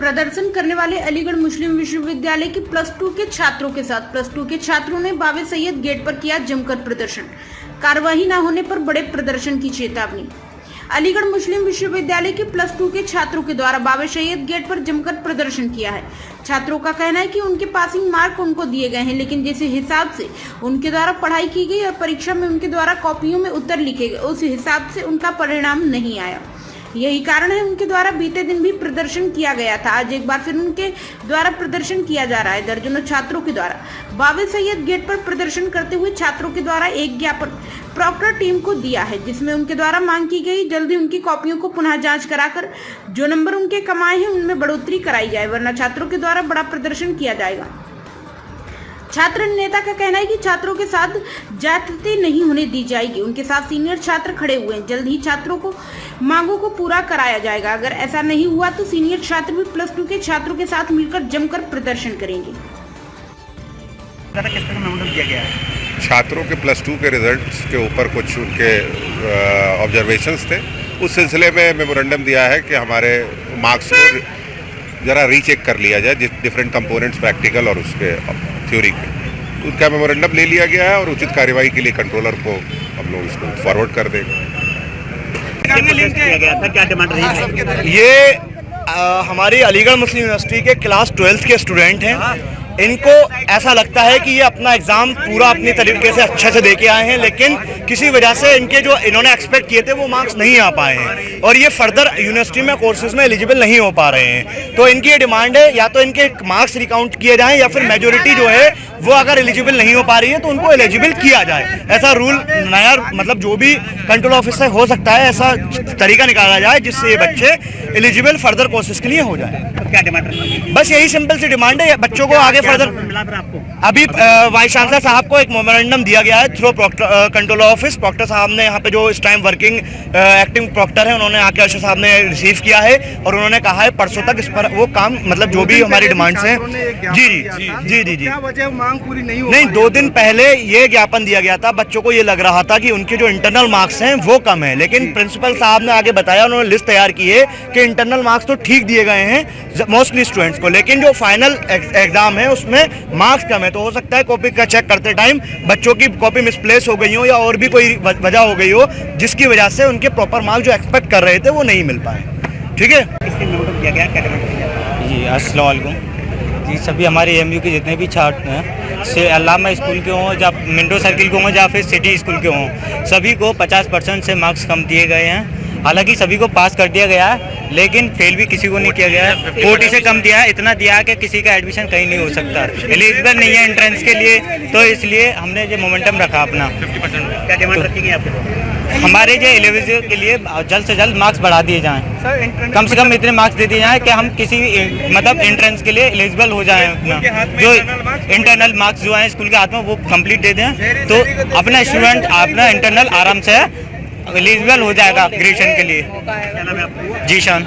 प्रदर्शन करने वाले अलीगढ़ मुस्लिम विश्वविद्यालय के +2 के छात्रों के साथ +2 के छात्रों ने बाबे सैयद गेट पर किया जमकर प्रदर्शन। कार्रवाई न होने पर बड़े प्रदर्शन की चेतावनी। अलीगढ़ मुस्लिम विश्वविद्यालय के +2 के छात्रों के द्वारा बाबे सैयद गेट पर जमकर प्रदर्शन किया है। छात्रों का कहना है कि उनके पासिंग मार्क उनको दिए गए हैं, लेकिन जिस हिसाब से उनके द्वारा पढ़ाई की गई और परीक्षा में उनके द्वारा कॉपियों में उत्तर लिखे गए, उस हिसाब से उनका परिणाम नहीं आया। यही कारण है उनके द्वारा बीते दिन भी प्रदर्शन किया गया था। आज एक बार फिर उनके द्वारा प्रदर्शन किया जा रहा है। दर्जनों छात्रों के द्वारा बाबे सैयद गेट पर प्रदर्शन करते हुए छात्रों के द्वारा एक ज्ञापन प्रॉक्टर टीम को दिया है, जिसमें उनके द्वारा मांग की गई जल्दी उनकी कॉपियों को पुनः जांच कराकर जो नंबर उनके कमाए हैं उनमें बढ़ोतरी कराई जाए, वरना छात्रों के द्वारा बड़ा प्रदर्शन किया जाएगा। छात्र नेता का कहना है कि छात्रों के साथ ज्यादती नहीं होने दी जाएगी। उनके साथ सीनियर छात्र खड़े हुए हैं। जल्द ही छात्रों को मांगों को पूरा कराया जाएगा। अगर ऐसा नहीं हुआ तो सीनियर छात्र भी +2 के छात्रों के साथ मिलकर जमकर प्रदर्शन करेंगे। छात्रों के +2 के रिजल्ट्स के ऊपर कुछ उनके ऑब्जर्वेशंस थे। उस सिलसिले में मेमोरेंडम दिया है कि हमारे मार्क्स को ज़रा रीचेक कर लिया जाए, डिफरेंट कंपोनेंट्स प्रैक्टिकल और उसके थ्योरी के। उनका मेमोरेंडम ले लिया गया है और उचित कार्रवाई के लिए कंट्रोलर को हम लोग इसको फॉरवर्ड कर देंगे। ये हमारी अलीगढ़ मुस्लिम यूनिवर्सिटी के क्लास 12th के स्टूडेंट हैं। इनको ऐसा लगता है कि ये अपना एग्ज़ाम पूरा अपनी तरीके से अच्छे से दे के आए हैं, लेकिन किसी वजह से इनके जो इन्होंने एक्सपेक्ट किए थे वो मार्क्स नहीं आ पाए हैं और ये फर्दर यूनिवर्सिटी में कोर्सेज में एलिजिबल नहीं हो पा रहे हैं। तो इनकी ये डिमांड है या तो इनके मार्क्स रिकाउंट किए जाएं या फिर मेजोरिटी जो है वो अगर एलिजिबल नहीं हो पा रही है तो उनको एलिजिबल किया जाए। ऐसा रूल नया मतलब जो भी कंट्रोल ऑफिस से हो सकता है, ऐसा तरीका निकाला जाए जिससे ये बच्चे एलिजिबल फर्दर कोर्सेज के लिए हो जाए। क्या डिमांड है? बस यही सिंपल सी डिमांड है बच्चों को आगे फर्दर। अभी वाइस चांसलर साहब को एक मेमोरेंडम दिया गया है थ्रू कंट्रोल ऑफिस। प्रॉक्टर साहब ने यहाँ पे जो इस टाइम वर्किंग एक्टिंग प्रॉक्टर है उन्होंने आके अर्शद साहब ने रिसीव किया है और उन्होंने कहा है परसों तक इस पर वो काम मतलब जो भी हमारी डिमांड्स हैं। जी जी जी जी जी मांग पूरी नहीं 2 दिन पहले ये ज्ञापन दिया गया था। बच्चों को ये लग रहा था कि उनके जो इंटरनल मार्क्स हैं वो कम है, लेकिन प्रिंसिपल साहब ने आगे बताया, उन्होंने लिस्ट तैयार की है कि इंटरनल मार्क्स तो ठीक दिए गए हैं मोस्टली स्टूडेंट्स को, लेकिन जो फाइनल एग्जाम है उसमें मार्क्स कम है। तो हो सकता है कॉपी का चेक करते टाइम बच्चों की कॉपी मिसप्लेस हो गई हो या और भी कोई वजह हो गई हो जिसकी वजह से उनके प्रॉपर मार्क्स जो एक्सपेक्ट कर रहे थे वो नहीं मिल पाए। ठीक है जी, अस्सलाम वालेकुम जी। सभी हमारे एमयू के जितने भी छात्र हैं, से अल्लामा स्कूल के हों या मिंटो सर्किल के हों या फिर सिटी स्कूल के हों, सभी को 50% से मार्क्स कम दिए गए हैं। हालांकि सभी को पास कर दिया गया है, लेकिन फेल भी किसी को नहीं किया गया है। 40 से कम दिया है, इतना दिया है कि किसी का एडमिशन कहीं नहीं हो सकता, एलिजिबल नहीं है एंट्रेंस के लिए। तो इसलिए हमने जो मोमेंटम रखा अपना। 50% क्या डिमांड रखेंगे आपको? हमारे जो एलिजिबल के लिए जल्द से जल्द मार्क्स बढ़ा दिए जाएं, कम से कम इतने मार्क्स दे दिए जाएं कि हम किसी मतलब एंट्रेंस के लिए एलिजिबल हो जाएं। अपना जो इंटरनल मार्क्स जो हैं स्कूल के हाथ में वो कंप्लीट दे दें तो अपना स्टूडेंट अपना इंटरनल आराम से एलिजिबल हो जाएगा ग्रेजुएशन के लिए। क्या नाम है आपका? जीशान।